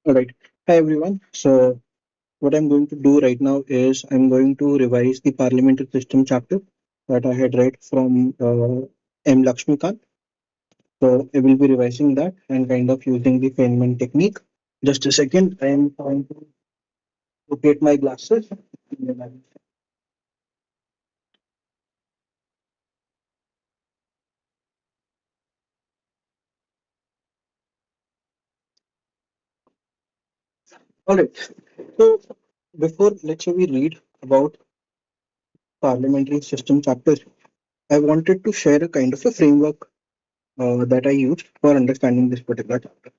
All right. Hi, everyone. So, what I'm going to do right now is I'm going to revise the parliamentary system chapter that I had read from M. Lakshmikant. So, I will be revising that and kind of using the Feynman technique. Just a second. I am trying to locate my glasses. All right. So, before let's say we read about parliamentary system chapters, I wanted to share a kind of a framework that I used for understanding this particular chapter.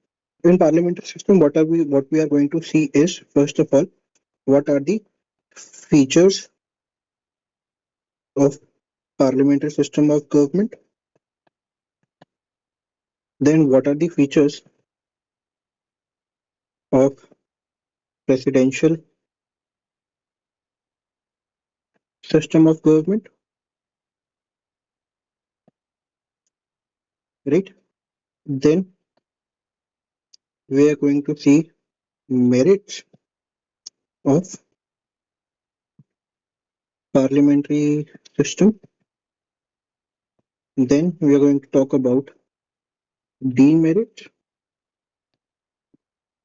In parliamentary system, what we are going to see is first of all, what are the features of parliamentary system of government? Then what are the features of presidential system of government? Right? Then we are going to see merits of parliamentary system. Then we are going to talk about demerits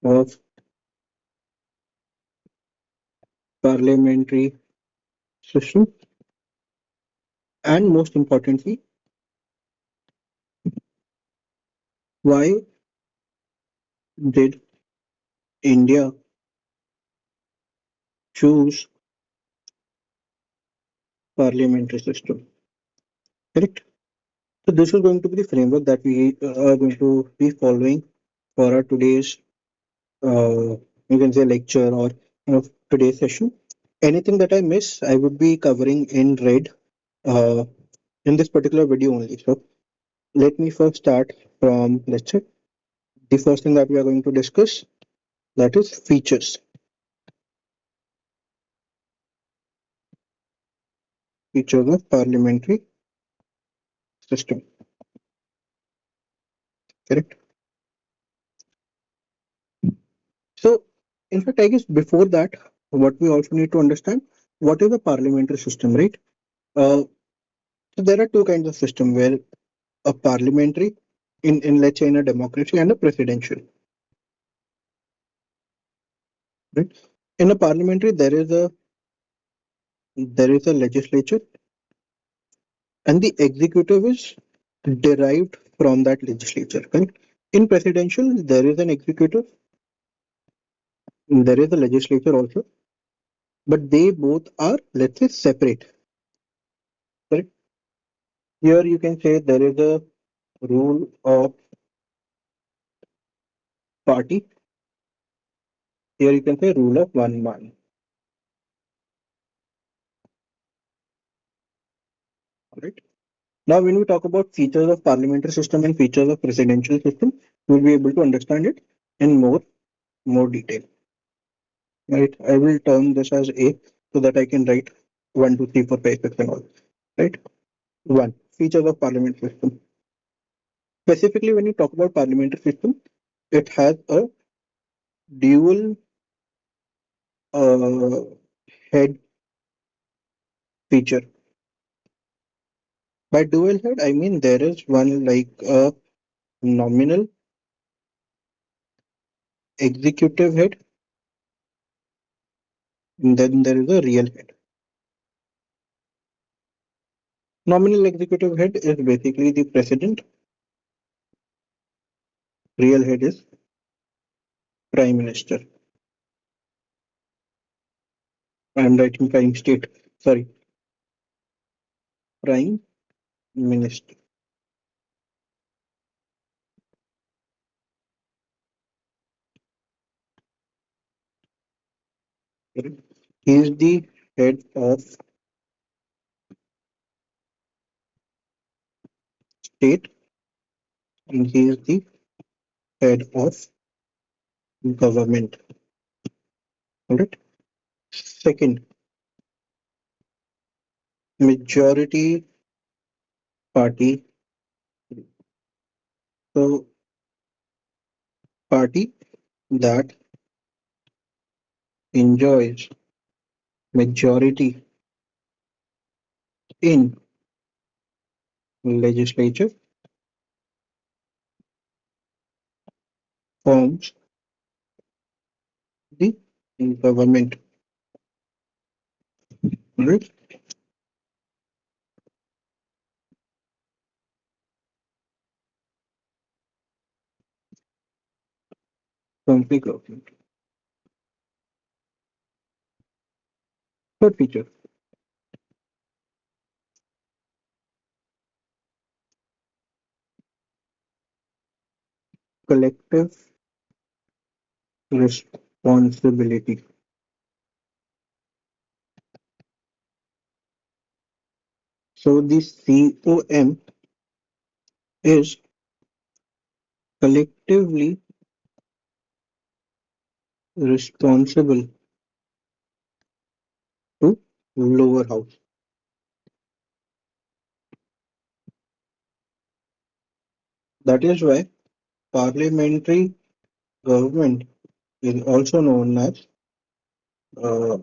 of parliamentary system. And most importantly, why did India choose parliamentary system? Correct. So this is going to be the framework that we are going to be following for our today's, you can say, lecture or today's session. Anything that I miss, I would be covering in red uh, in this particular video only. So let me first start from, let's say, the first thing that we are going to discuss, that is features of parliamentary system. Correct. So in fact, I guess before that, what we also need to understand, what is a parliamentary system, right? So there are two kinds of system where a parliamentary in let's say in a democracy and a presidential. Right? In a parliamentary, there is a legislature and the executive is derived from that legislature. Correct? In presidential, there is an executive, there is a legislature also, but they both are, let's say, separate. Correct? Here you can say there is a rule of party. Here you can say rule of one man. Right? Now, when we talk about features of parliamentary system and features of presidential system, we'll be able to understand it in more detail. Right? I will term this as A so that I can write 1, 2, 3, 4, 5, 6 and all. Right? One, features of parliamentary system. Specifically, when you talk about parliamentary system, it has a dual uh, head feature. By dual head, I mean there is one like a nominal executive head, and then there is a real head. Nominal executive head is basically the president. Real head is prime minister. I am writing prime state. Sorry, prime minister. He is the head of state and he is the head of government. Alright. Second, majority party. So party that enjoys majority in legislature forms the government. Right? Forms the government. Third feature, collective responsibility. So the COM is collectively responsible to lower house. That is why parliamentary government is also known as uh,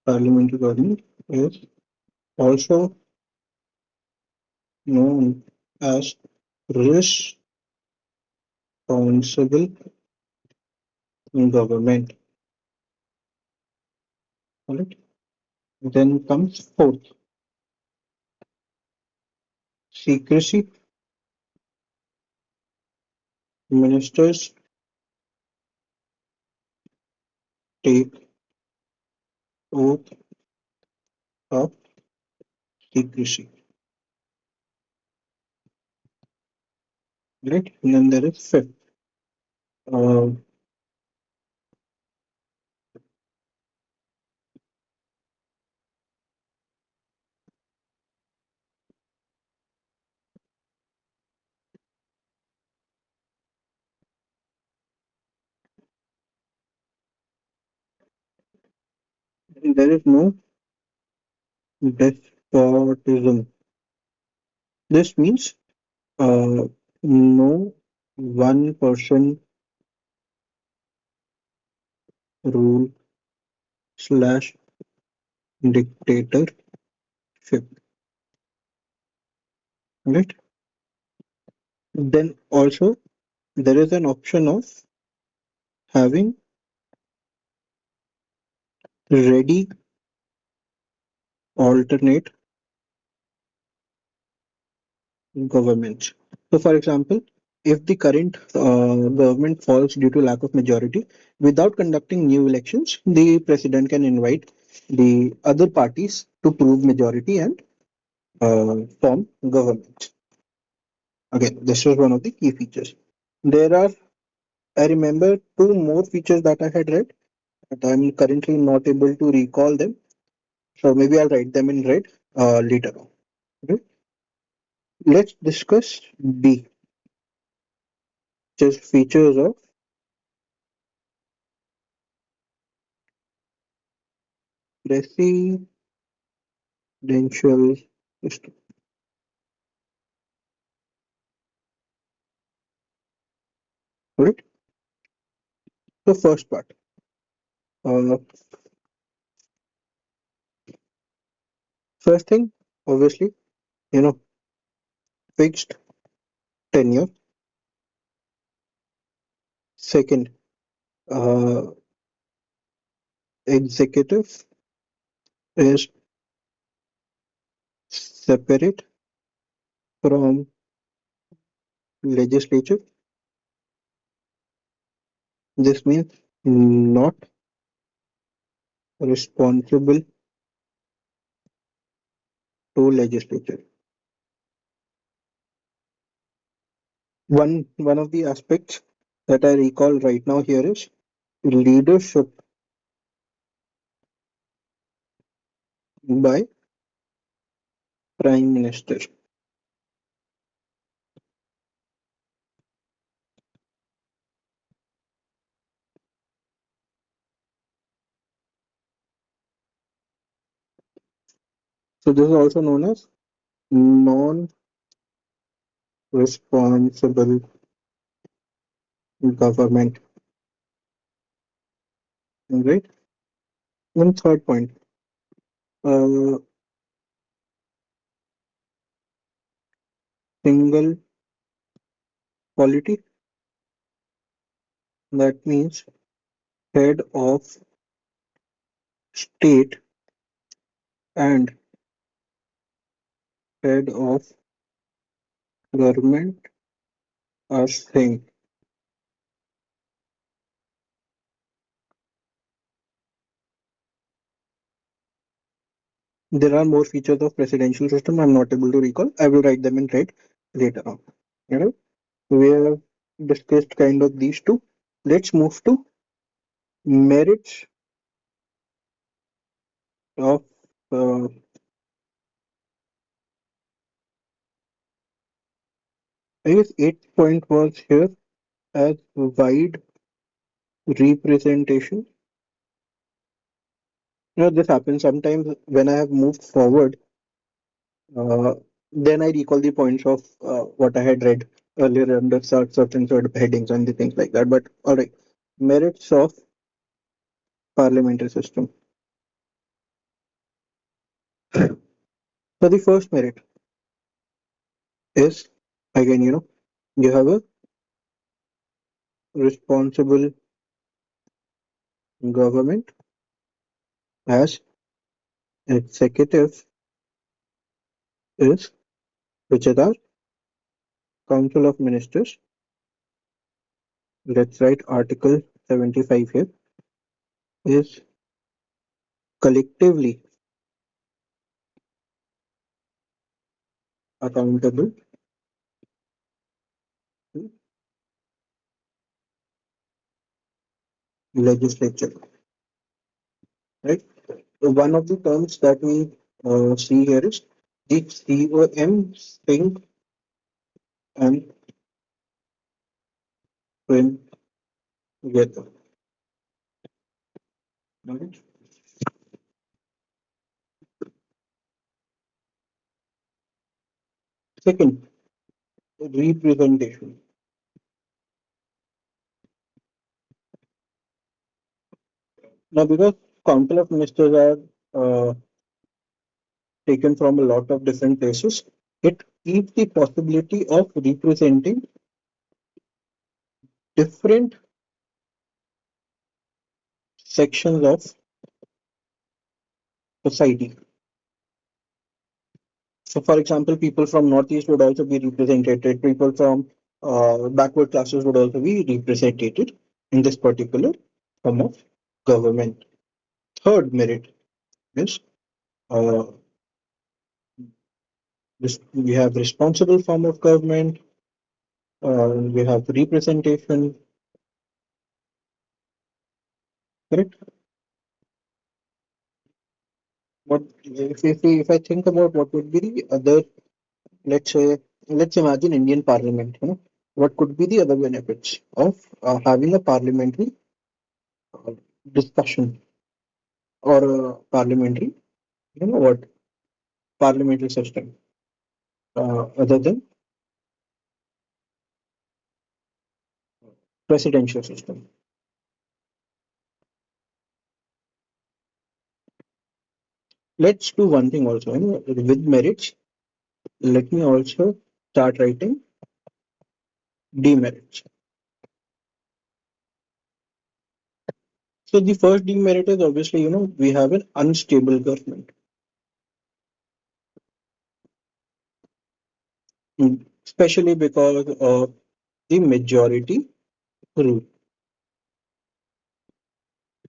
parliamentary government is also known as responsible government. Alright. Then comes fourth, secrecy. Ministers take oath of secrecy. Right. And then there is fifth. Uh, there is no despotism. This means no one person rule slash dictatorship. Right. Then also there is an option of having ready alternate governments. So, for example, if the current government falls due to lack of majority, without conducting new elections, the president can invite the other parties to prove majority and form government. Again, this was one of the key features. There are, I remember two more features that I had read, but I'm currently not able to recall them. So maybe I'll write them in red later on. Okay? Let's discuss B, just features of presidential system. Right? The first part. Uh, First thing, obviously, you know, fixed tenure. Second, uh, executive is separate from legislature. This means not responsible to legislature. One of the aspects that I recall right now here is leadership by prime minister. So this is also known as non-responsible government. Right. One third point, uh, single polity. That means head of state and head of government are same. There are more features of presidential system I'm not able to recall. I will write them in red later on. You know, we have discussed kind of these two. Let's move to merits of I guess 8 point was here as wide representation. This happens sometimes when I have moved forward. Uh, then I recall the points of what I had read earlier under certain sort of headings and the things like that. But all right, merits of parliamentary system. So the first merit is again, you have a responsible government as executive is which is our council of ministers. Let's write Article 75 here is collectively accountable to legislature. Right. So one of the terms that we see here is the COM think and twin together. Right. Second, representation. Now, because council of ministers are taken from a lot of different places, it keeps the possibility of representing different sections of society. So, for example, people from Northeast would also be represented. People from backward classes would also be represented in this particular form of government. Third merit is uh, we have responsible form of government. We have representation. Correct. What if I think about what would be the other, let's say, let's imagine Indian Parliament. What could be the other benefits of having a parliamentary uh, discussion or a parliamentary, what parliamentary system other than presidential system. Let's do one thing also. With merits, let me also start writing demerits. So the first demerit is obviously, we have an unstable government, especially because of the majority rule.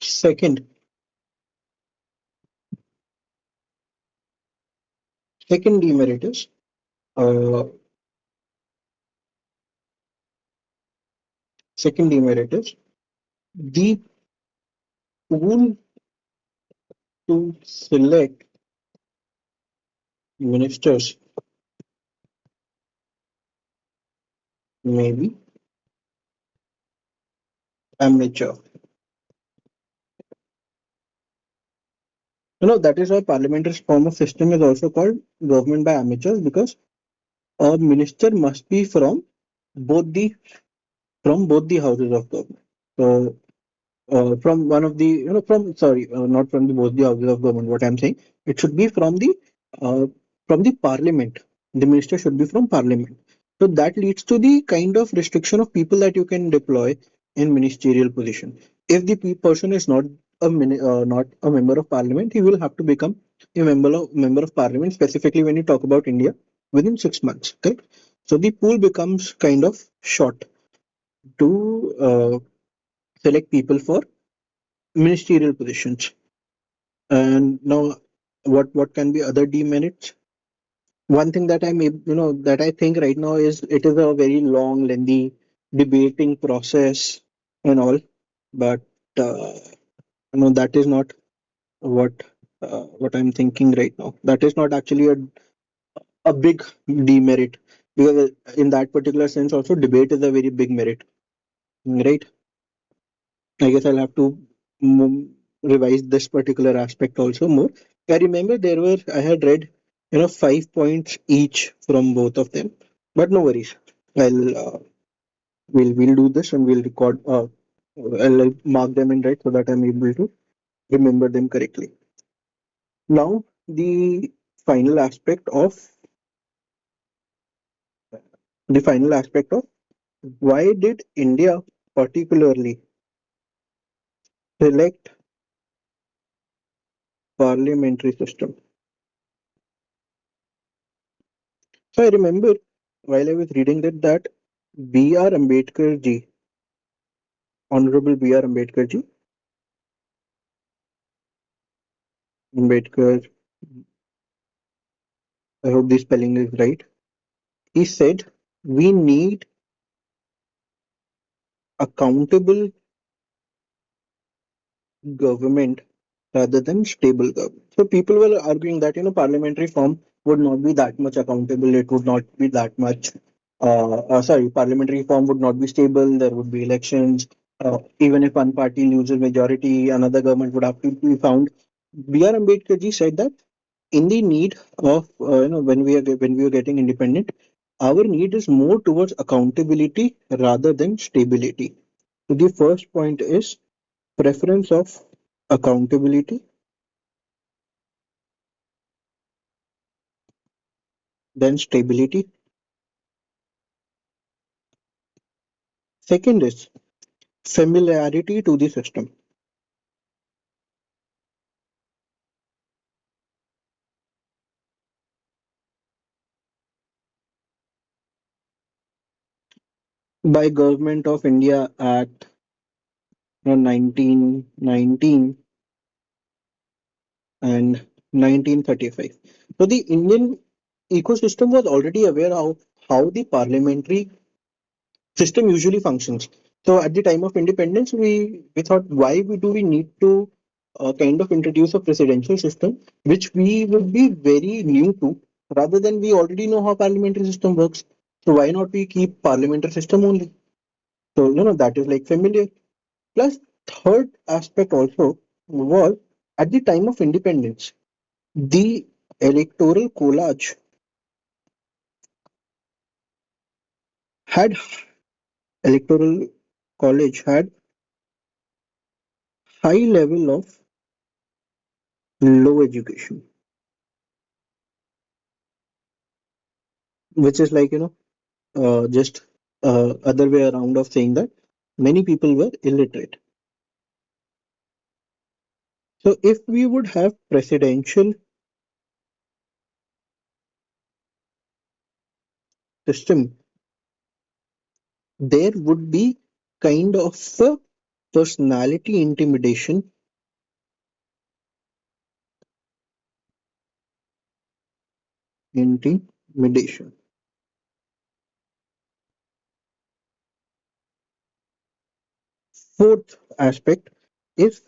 Second, second demerit is uh, second demerit is the pool to select ministers may be amateur. That is why parliamentary form of system is also called government by amateurs, because a minister must be from both the from both the houses of government. So from one of the from sorry not from the both the houses of government. What I'm saying, it should be uh, from the parliament. The minister should be from parliament. So that leads to the kind of restriction of people that you can deploy in ministerial position. If the person is not not a member of parliament, he will have to become a member of parliament, specifically when you talk about India, within 6 months, correct? So the pool becomes kind of short to select people for ministerial positions. And now, what can be other demerits? One thing that that I think right now is it is a very long, lengthy debating process and all, but uh, that is not what what I'm thinking right now. That is not actually a big demerit, because in that particular sense also debate is a very big merit, right? I guess I'll have to revise this particular aspect also more. I remember I had read, 5 points each from both of them, but no worries. We'll do this and we'll record. I'll mark them in right so that I'm able to remember them correctly. Now, final aspect of the final aspect of why did India particularly select parliamentary system? So I remember while I was reading that B.R. Ambedkar ji, Honorable B.R. Ambedkar ji, Ambedkar, I hope the spelling is right. He said we need accountable government rather than stable government. So people were arguing that parliamentary form would not be that much accountable. It would not be that much. Sorry, parliamentary form would not be stable. There would be elections. Even if one party loses majority, another government would have to be found. B.R. Ambedkar ji said that in the need of when we are getting independent, our need is more towards accountability rather than stability. So the first point is preference of accountability, then stability. Second is familiarity to the system. By Government of India Act 1919 and 1935. So the Indian ecosystem was already aware of how the parliamentary system usually functions. So at the time of independence, we thought, why do we need to kind of introduce a presidential system which we would be very new to, rather than we already know how parliamentary system works. So why not we keep parliamentary system only? So that is like familiar. Plus, third aspect also was at the time of independence, the electoral college had electoral college had high level of low education, which is like just other way around of saying that many people were illiterate. So if we would have presidential system, there would be kind of a personality intimidation. Fourth aspect is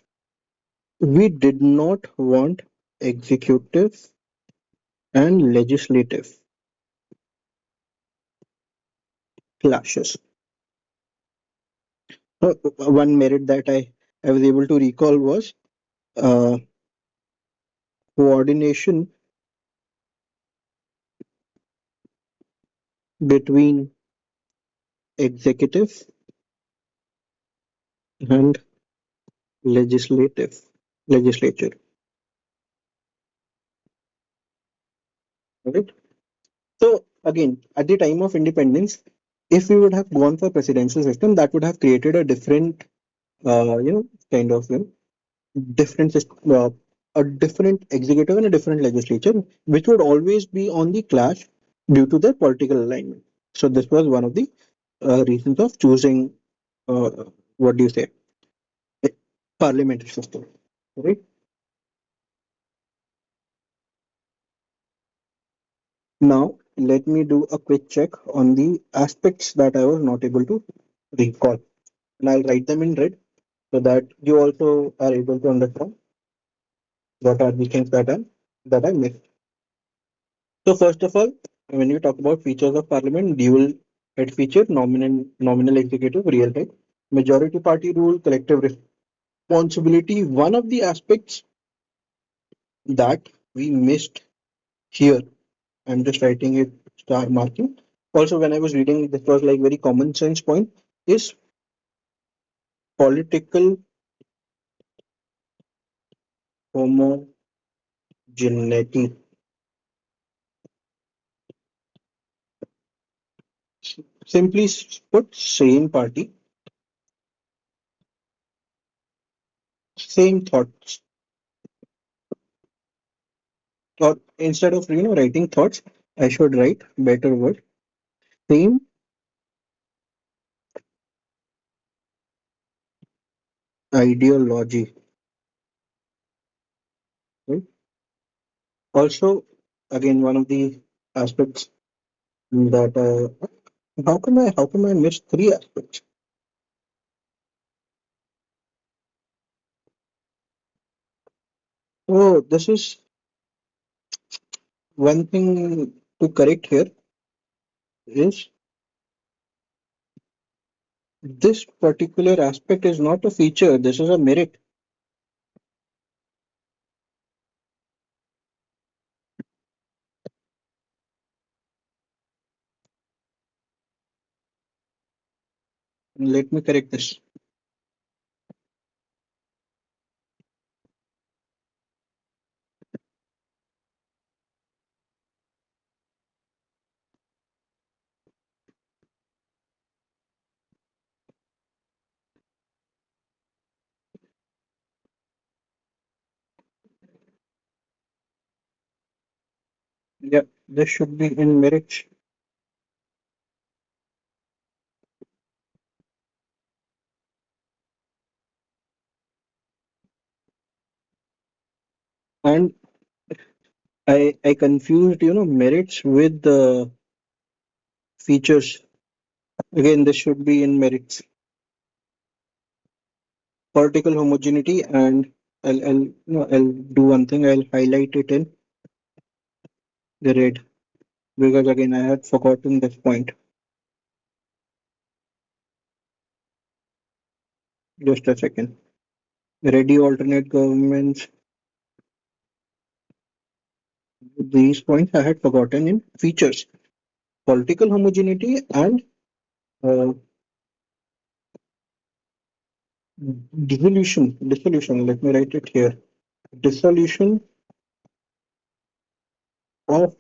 we did not want executive and legislative clashes. One merit that I was able to recall was uh, coordination between executive and legislative legislature. Right. So again, at the time of independence, if we would have gone for presidential system, that would have created a different, kind of, different a different executive and a different legislature, which would always be on the clash due to their political alignment. So this was one of the reasons of choosing, uh, what do you say, a parliamentary system. Right. Now let me do a quick check on the aspects that I was not able to recall, and I'll write them in red so that you also are able to understand what are the things that I missed. So first of all, when you talk about features of parliament, dual head feature, nominal executive, real head, majority party rule, collective responsibility. One of the aspects that we missed here, I'm just writing it star marking. Also, when I was reading, this was like very common sense point, is political homogeneity. Simply put, same party, same thoughts, or instead of writing thoughts, I should write better word, same ideology. Right? Also, again, one of the aspects that, how come I missed three aspects? Oh, this is one thing to correct here, is this particular aspect is not a feature, this is a merit. Let me correct this. Yeah, this should be in merit. And I confused, merits with the features. Again, this should be in merits. Particle homogeneity, and I'll do one thing. I'll highlight it in the red because again I had forgotten this point. Just a second. Ready alternate governments. These points I had forgotten in features. Political homogeneity and uh, dissolution. Dissolution. Let me write it here. Dissolution of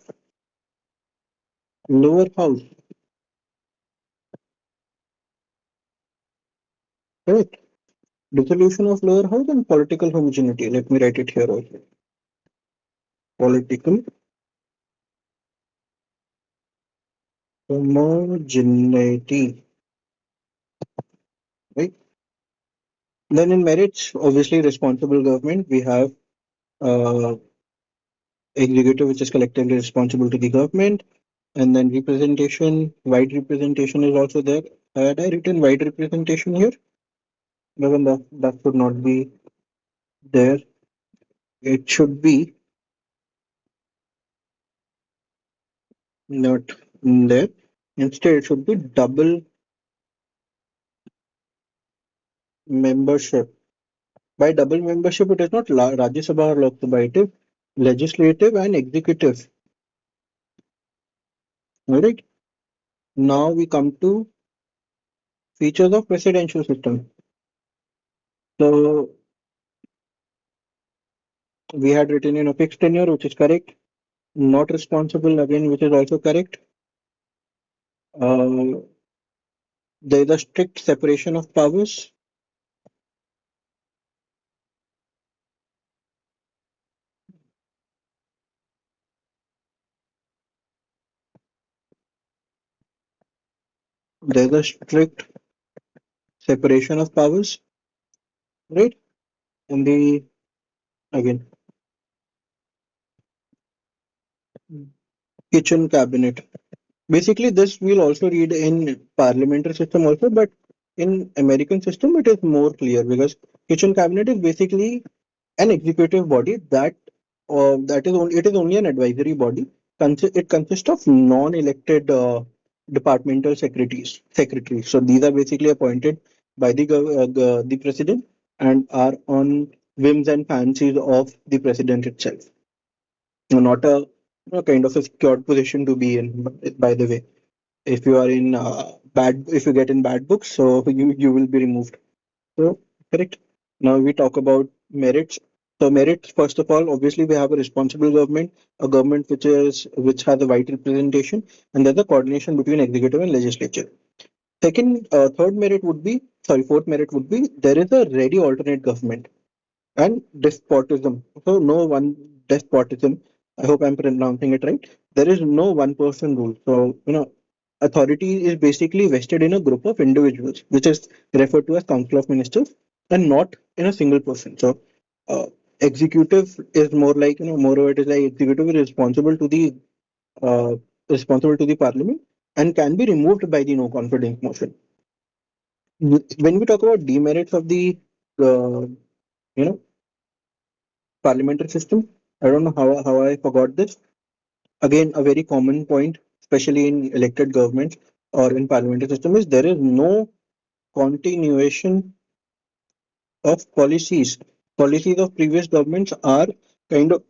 lower house. Correct. Dissolution of lower house and political homogeneity. Let me write it here also. Political homogeneity. Right. Then in merits, obviously responsible government. We have uh, executive, which is collectively responsible to the government, and then representation. Wide representation is also there. Had I written wide representation here? Even that should not be there. It should be not there. Instead, it should be double membership. By double membership, it is not Rajya Sabha or Lok Sabha. It is legislative and executive. All right. Now we come to features of presidential system. So we had written in a fixed tenure, which is correct. Not responsible again, which is also correct. Uh, there is a strict separation of powers. There is a strict separation of powers, right? And the again kitchen cabinet. Basically, this we'll also read in parliamentary system also, but in American system it is more clear because kitchen cabinet is basically an executive body that is only it is only an advisory body. It consists of non-elected departmental secretaries. So these are basically appointed by the president and are on whims and fancies of the president itself. Not a kind of a secured position to be in. By the way, if you are in if you get in bad books, so you will be removed. So correct. Now we talk about merits. So merits, first of all, obviously we have a responsible government, a government which has a wide representation, and there's a coordination between executive and legislature. Third merit would be sorry, fourth merit would be there is a ready alternate government and despotism. So no one despotism. I hope I'm pronouncing it right. There is no one person rule. So authority is basically vested in a group of individuals, which is referred to as Council of Ministers, and not in a single person. So uh, executive is more like moreover it is like executive is uh, responsible to the parliament and can be removed by the no confidence motion. When we talk about demerits of the uh, you know parliamentary system. I don't know how I forgot this. Again, a very common point, especially in elected governments or in parliamentary system, is there is no continuation of policies. Policies of previous governments are kind of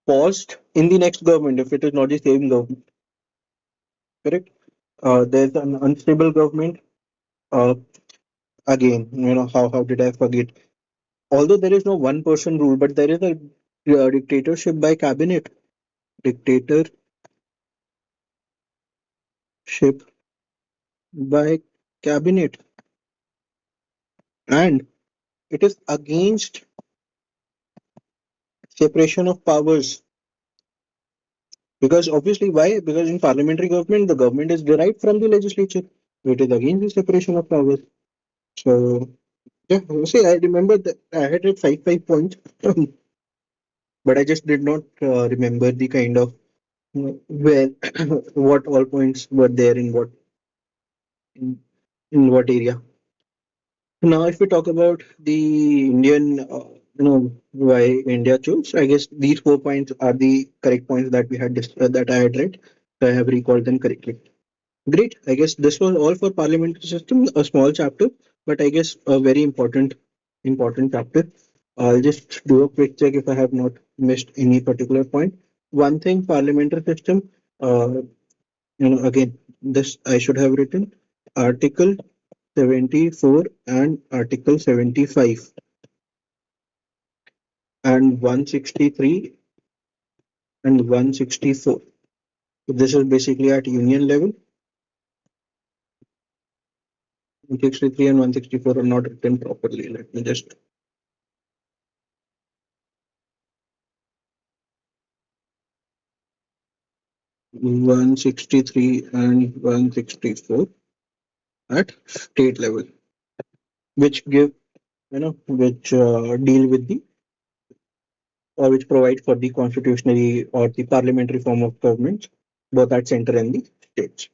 paused in the next government if it is not the same government. Correct? There's an unstable government. Uh, Again, how did I forget? Although there is no one person rule, but there is a dictatorship by cabinet. Dictatorship by cabinet, and it is against separation of powers because obviously why? Because in parliamentary government the government is derived from the legislature, so it is against the separation of powers. So yeah, see, I remember that I had it 5 points, but I just did not remember the kind of where what all points were there in, in what area. Now, if we talk about the Indian, why India chose, I guess these 4 points are the correct points that that I had read. So I have recalled them correctly. Great. I guess this was all for parliamentary system, a small chapter, but I guess a very important chapter. I'll just do a quick check if I have not missed any particular point. One thing, parliamentary system. Uh, again, this I should have written Article 74 and Article 75 and 163 and 164. So this is basically at union level. 163 and 164 are not written properly. Let me just 163 and 164 at state level, which give which deal with the or which provide for the constitutionally or the parliamentary form of government, both at center and the states.